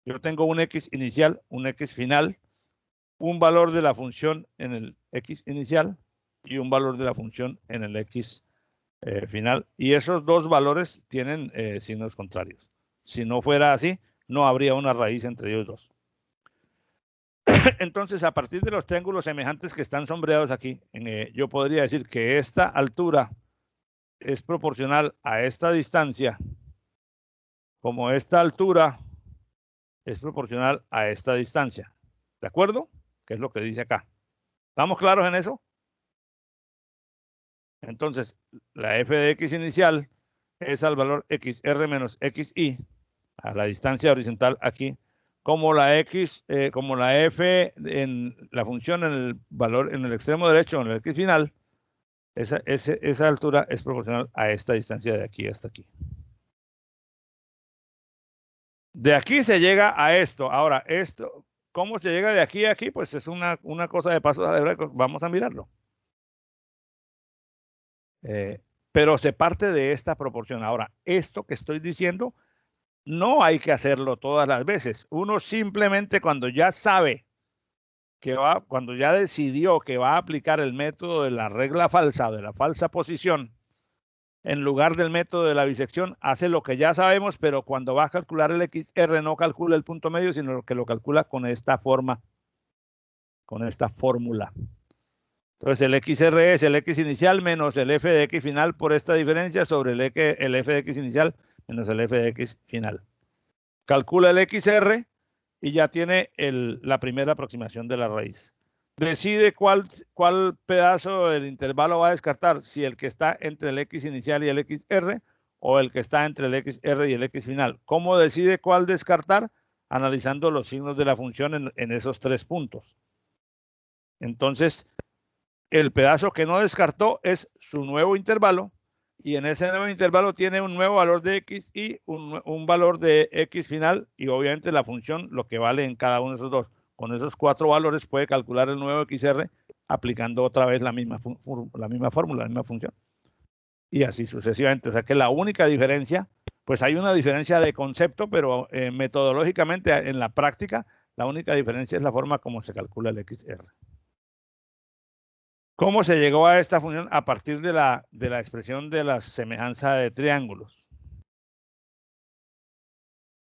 yo tengo un X inicial, un X final, un valor de la función en el X inicial y un valor de la función en el X final, y esos dos valores tienen signos contrarios. Si no fuera así, no habría una raíz entre ellos dos. Entonces, a partir de los triángulos semejantes que están sombreados aquí, yo podría decir que esta altura es proporcional a esta distancia, como esta altura es proporcional a esta distancia. ¿De acuerdo? Que es lo que dice acá. ¿Estamos claros en eso? Entonces, la f de x inicial es al valor xr menos xy, a la distancia horizontal aquí, como la x, como la f en la función en el valor en el extremo derecho, en el x final, esa altura es proporcional a esta distancia de aquí hasta aquí. De aquí se llega a esto. Ahora, esto, ¿cómo se llega de aquí a aquí? Pues es una cosa de pasos algebraicos. Vamos a mirarlo. Pero se parte de esta proporción. Ahora, esto que estoy diciendo, no hay que hacerlo todas las veces. Uno simplemente cuando ya sabe que cuando ya decidió que va a aplicar el método de la regla falsa, de la falsa posición, en lugar del método de la bisección, hace lo que ya sabemos, pero cuando va a calcular el XR no calcula el punto medio, sino que lo calcula con esta forma, con esta fórmula. Entonces el XR es el X inicial menos el F de X final por esta diferencia sobre el F de X inicial menos el F de X final. Calcula el XR y ya tiene la primera aproximación de la raíz. Decide cuál pedazo del intervalo va a descartar, si el que está entre el X inicial y el XR o el que está entre el XR y el X final. ¿Cómo decide cuál descartar? Analizando los signos de la función en esos tres puntos. Entonces, el pedazo que no descartó es su nuevo intervalo y en ese nuevo intervalo tiene un nuevo valor de X y un valor de X final y obviamente la función lo que vale en cada uno de esos dos. Con esos cuatro valores puede calcular el nuevo XR aplicando otra vez la misma fórmula, la misma función. Y así sucesivamente. O sea que la única diferencia, pues hay una diferencia de concepto, pero metodológicamente en la práctica, la única diferencia es la forma como se calcula el XR. ¿Cómo se llegó a esta función? A partir de la expresión de la semejanza de triángulos.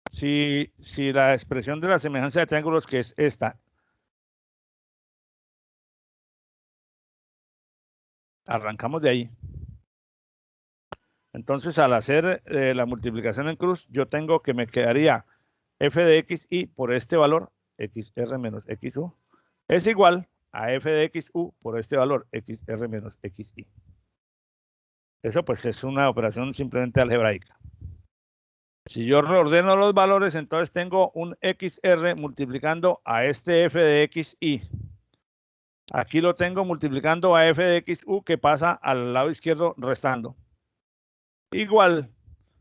Si la expresión de la semejanza de triángulos, que es esta, arrancamos de ahí. Entonces, al hacer la multiplicación en cruz, yo tengo que me quedaría f de xy por este valor, xr menos xu, es igual a f de xu por este valor, xr menos xy. Eso pues es una operación simplemente algebraica. Si yo reordeno los valores, entonces tengo un XR multiplicando a este F de XY. Aquí lo tengo multiplicando a F de XU que pasa al lado izquierdo restando. Igual,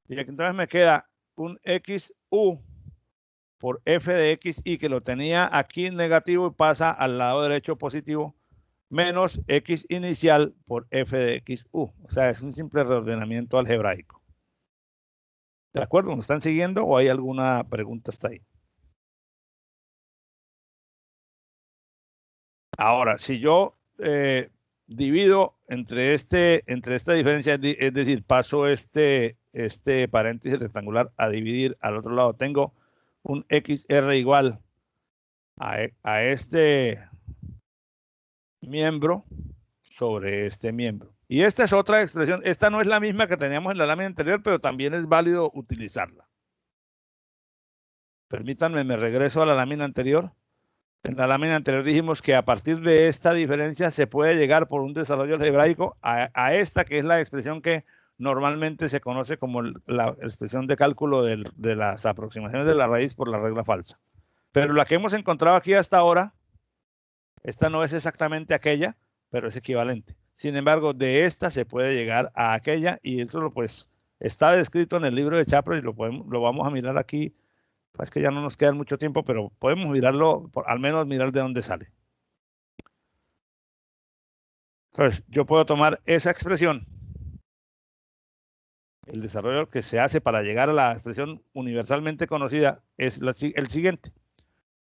y aquí entonces me queda un XU por F de XY que lo tenía aquí negativo y pasa al lado derecho positivo, menos X inicial por F de XU. O sea, es un simple reordenamiento algebraico. ¿De acuerdo? ¿Me están siguiendo o hay alguna pregunta hasta ahí? Ahora, si yo divido entre esta diferencia, es decir, paso este paréntesis rectangular a dividir al otro lado, tengo un XR igual a este miembro sobre este miembro. Y esta es otra expresión. Esta no es la misma que teníamos en la lámina anterior, pero también es válido utilizarla. Permítanme, me regreso a la lámina anterior. En la lámina anterior dijimos que a partir de esta diferencia se puede llegar por un desarrollo algebraico a esta, que es la expresión que normalmente se conoce como la expresión de cálculo de las aproximaciones de la raíz por la regla falsa. Pero la que hemos encontrado aquí hasta ahora, esta no es exactamente aquella, pero es equivalente. Sin embargo, de esta se puede llegar a aquella y eso pues está descrito en el libro de Chaplin y lo vamos a mirar aquí. Es que ya no nos queda mucho tiempo, pero podemos mirarlo, al menos mirar de dónde sale. Entonces, yo puedo tomar esa expresión, el desarrollo que se hace para llegar a la expresión universalmente conocida es el siguiente.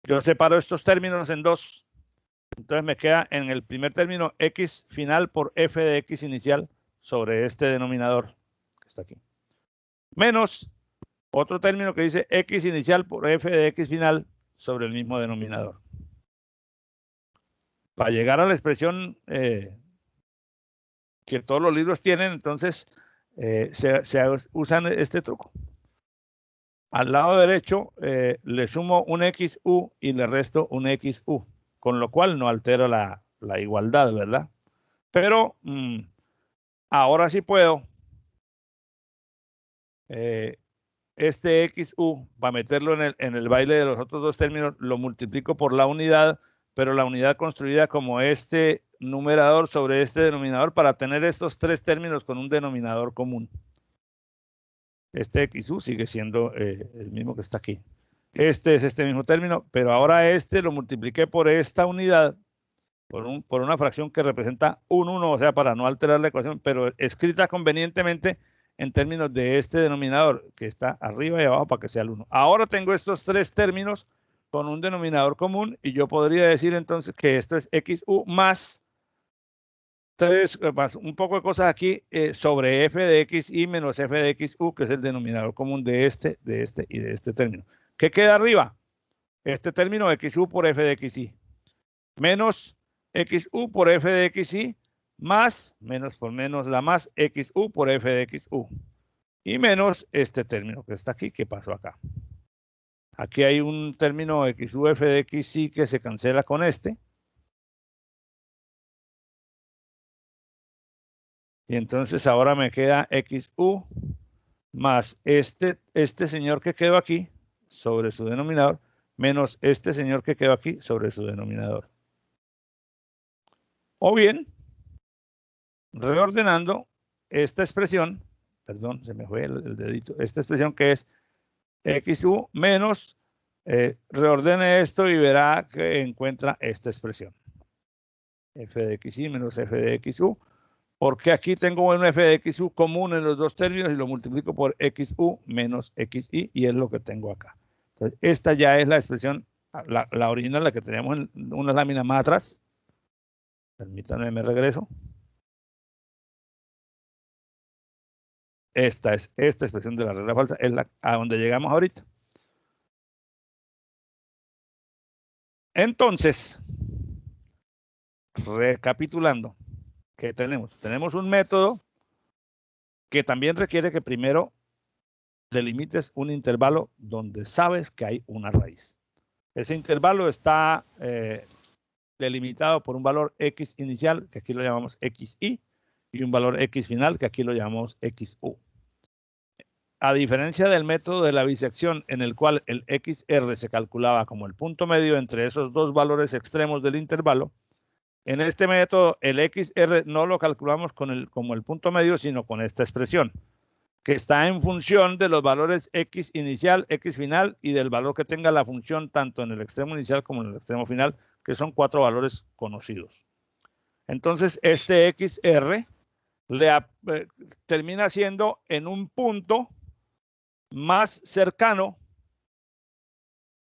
Yo separo estos términos en dos. Entonces me queda en el primer término x final por f de x inicial sobre este denominador que está aquí. Menos otro término que dice x inicial por f de x final sobre el mismo denominador. Para llegar a la expresión que todos los libros tienen, entonces se usan este truco. Al lado derecho le sumo un XU y le resto un XU, con lo cual no altera la igualdad, ¿verdad? Pero ahora sí puedo este XU, para meterlo en el baile de los otros dos términos, lo multiplico por la unidad, pero la unidad construida como este numerador sobre este denominador para tener estos tres términos con un denominador común. Este XU sigue siendo el mismo que está aquí. Este es este mismo término, pero ahora este lo multipliqué por esta unidad, por una fracción que representa un 1, o sea, para no alterar la ecuación, pero escrita convenientemente en términos de este denominador, que está arriba y abajo para que sea el 1. Ahora tengo estos tres términos con un denominador común, y yo podría decir entonces que esto es XU más un poco de cosas aquí sobre f de xy menos f de xu, que es el denominador común de este y de este término. ¿Qué queda arriba? Este término xu por f de xy menos xu por f de xy más, menos por menos la más, xu por f de xu. Y menos este término que está aquí, que pasó acá. Aquí hay un término xu f de xy que se cancela con este. Y entonces ahora me queda XU más este señor que quedó aquí sobre su denominador, menos este señor que quedó aquí sobre su denominador. O bien, reordenando esta expresión, perdón, se me fue el dedito, esta expresión que es XU menos, reordene esto y verá que encuentra esta expresión. F de XY menos F de XU. Porque aquí tengo un f de xu común en los dos términos y lo multiplico por xu menos xy, y es lo que tengo acá. Entonces, esta ya es la expresión, la original, la que teníamos en una lámina más atrás. Permítanme, me regreso. Esta expresión de la regla falsa, es a donde llegamos ahorita. Entonces, recapitulando, ¿qué tenemos? Tenemos un método que también requiere que primero delimites un intervalo donde sabes que hay una raíz. Ese intervalo está delimitado por un valor x inicial, que aquí lo llamamos xy, y un valor x final, que aquí lo llamamos xu. A diferencia del método de la bisección, en el cual el xr se calculaba como el punto medio entre esos dos valores extremos del intervalo, en este método el xr no lo calculamos como el punto medio, sino con esta expresión, que está en función de los valores x inicial, x final y del valor que tenga la función tanto en el extremo inicial como en el extremo final, que son 4 valores conocidos. Entonces, este xr termina siendo en un punto más cercano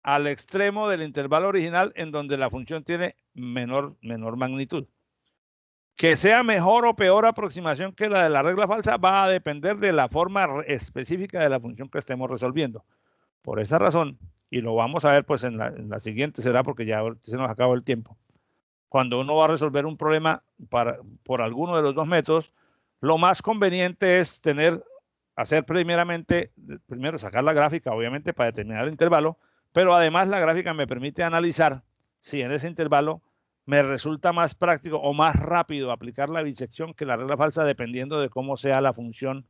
al extremo del intervalo original, en donde la función tiene menor magnitud. Que sea mejor o peor aproximación que la de la regla falsa va a depender de la forma específica de la función que estemos resolviendo. Por esa razón, y lo vamos a ver pues en la siguiente, será porque ya se nos acabó el tiempo. Cuando uno va a resolver un problema por alguno de los dos métodos, lo más conveniente es hacer primero sacar la gráfica, obviamente, para determinar el intervalo, pero además la gráfica me permite analizar si en ese intervalo me resulta más práctico o más rápido aplicar la bisección que la regla falsa, dependiendo de cómo sea la función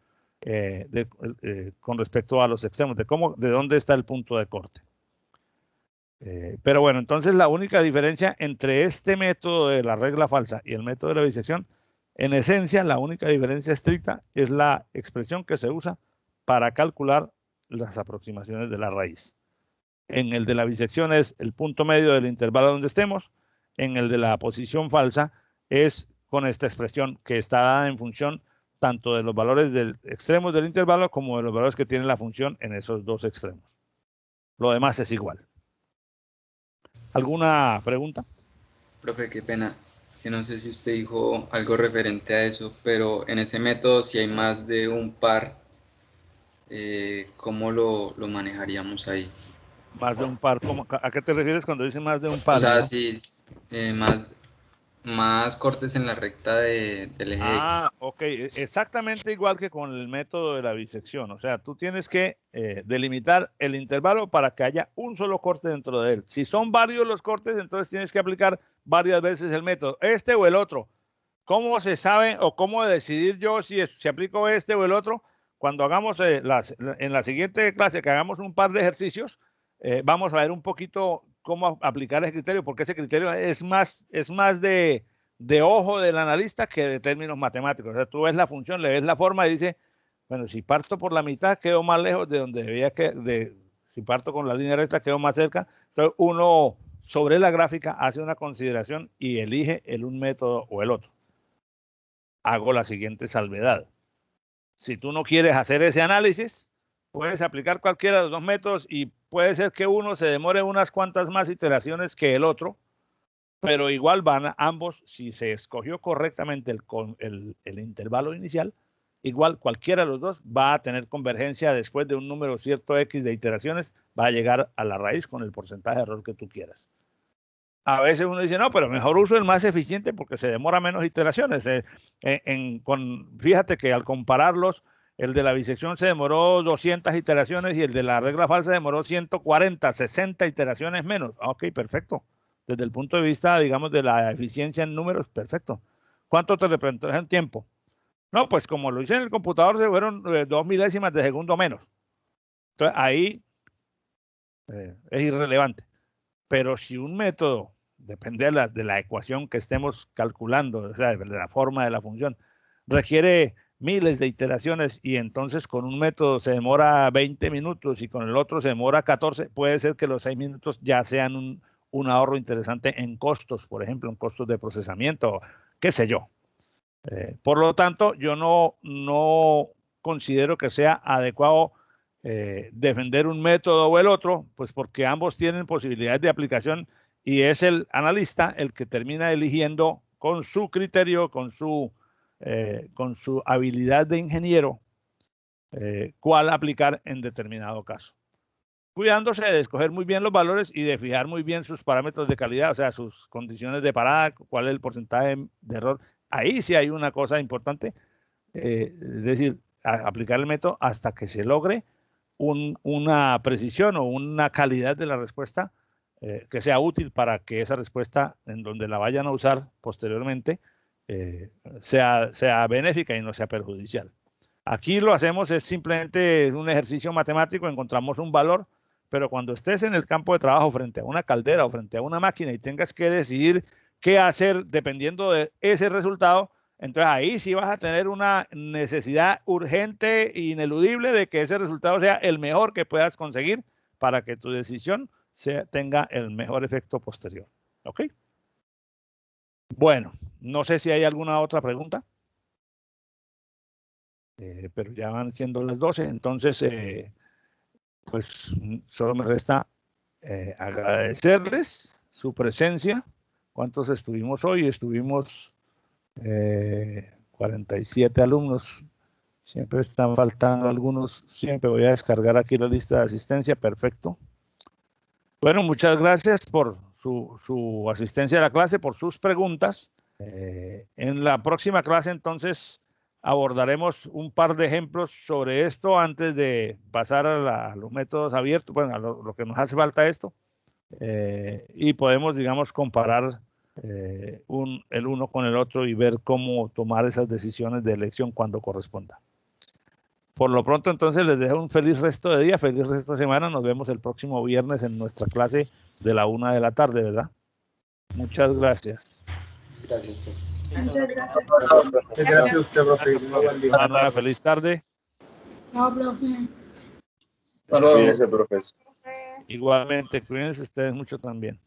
con respecto a los extremos, de dónde está el punto de corte. Pero bueno, entonces la única diferencia entre este método de la regla falsa y el método de la bisección, en esencia, la única diferencia estricta es la expresión que se usa para calcular las aproximaciones de la raíz. En el de la bisección es el punto medio del intervalo donde estemos. En el de la posición falsa es con esta expresión que está dada en función tanto de los valores extremos del intervalo como de los valores que tiene la función en esos dos extremos. Lo demás es igual. ¿Alguna pregunta? Profe, qué pena. que no sé si usted dijo algo referente a eso, pero en ese método si hay más de un par, ¿cómo lo manejaríamos ahí? Más de un par, ¿a qué te refieres cuando dices más de un O par? sea, No? si más cortes en la recta del eje X. Ok, exactamente igual que con el método de la bisección. O sea, tú tienes que delimitar el intervalo para que haya un solo corte dentro de él. Si son varios los cortes, entonces tienes que aplicar varias veces el método, este o el otro. ¿Cómo se sabe o cómo decidir yo si aplico este o el otro? Cuando hagamos en la siguiente clase, que hagamos un par de ejercicios, vamos a ver un poquito cómo aplicar ese criterio, porque ese criterio es más de ojo del analista que de términos matemáticos. O sea, tú ves la función, le ves la forma y dices, bueno, si parto por la mitad, quedo más lejos de donde debía que, si parto con la línea recta, quedo más cerca. Entonces, uno sobre la gráfica hace una consideración y elige un método o el otro. Hago la siguiente salvedad. Si tú no quieres hacer ese análisis, puedes aplicar cualquiera de los dos métodos y puede ser que uno se demore unas cuantas más iteraciones que el otro, pero igual van ambos, si se escogió correctamente el intervalo inicial, igual cualquiera de los dos va a tener convergencia después de un número cierto X de iteraciones, va a llegar a la raíz con el porcentaje de error que tú quieras. A veces uno dice, no, pero mejor uso el más eficiente porque se demora menos iteraciones. Fíjate que al compararlos, el de la bisección se demoró 200 iteraciones y el de la regla falsa demoró 140, 60 iteraciones menos. Ok, perfecto. Desde el punto de vista, digamos, de la eficiencia en números, perfecto. ¿Cuánto te representó en tiempo? No, pues como lo hice en el computador, se fueron 2 milésimas de segundo menos. Entonces, ahí es irrelevante. Pero si un método, depende de la ecuación que estemos calculando, o sea, de la forma de la función, requiere miles de iteraciones y entonces con un método se demora 20 minutos y con el otro se demora 14, puede ser que los 6 minutos ya sean un ahorro interesante en costos, por ejemplo, en costos de procesamiento, qué sé yo. Por lo tanto, yo no considero que sea adecuado defender un método o el otro, pues porque ambos tienen posibilidades de aplicación y es el analista el que termina eligiendo con su criterio, con su habilidad de ingeniero, cuál aplicar en determinado caso. Cuidándose de escoger muy bien los valores y de fijar muy bien sus parámetros de calidad, o sea, sus condiciones de parada, cuál es el porcentaje de error. Ahí sí hay una cosa importante, es decir, aplicar el método hasta que se logre una precisión o una calidad de la respuesta que sea útil para que esa respuesta, en donde la vayan a usar posteriormente, sea benéfica y no sea perjudicial. Aquí lo hacemos es simplemente un ejercicio matemático, encontramos un valor, pero cuando estés en el campo de trabajo frente a una caldera o frente a una máquina y tengas que decidir qué hacer dependiendo de ese resultado, entonces ahí sí vas a tener una necesidad urgente e ineludible de que ese resultado sea el mejor que puedas conseguir para que tu decisión tenga el mejor efecto posterior. ¿Ok? Bueno, no sé si hay alguna otra pregunta. Pero ya van siendo las 12, entonces pues solo me resta agradecerles su presencia. ¿Cuántos estuvimos hoy? Estuvimos 47 alumnos. Siempre están faltando algunos. Siempre voy a descargar aquí la lista de asistencia. Perfecto. Bueno, muchas gracias por su asistencia a la clase, por sus preguntas. En la próxima clase, entonces, abordaremos un par de ejemplos sobre esto antes de pasar a los métodos abiertos, bueno, a lo que nos hace falta esto, y podemos, digamos, comparar el uno con el otro y ver cómo tomar esas decisiones de elección cuando corresponda. Por lo pronto, entonces, les dejo un feliz resto de día, feliz resto de semana. Nos vemos el próximo viernes en nuestra clase de la 1 de la tarde, ¿verdad? Muchas gracias. Gracias, profe. Muchas gracias. Gracias a usted, profe. Ana, feliz tarde. Chao, profe. Cuídense, profesor. Igualmente, cuídense ustedes mucho también.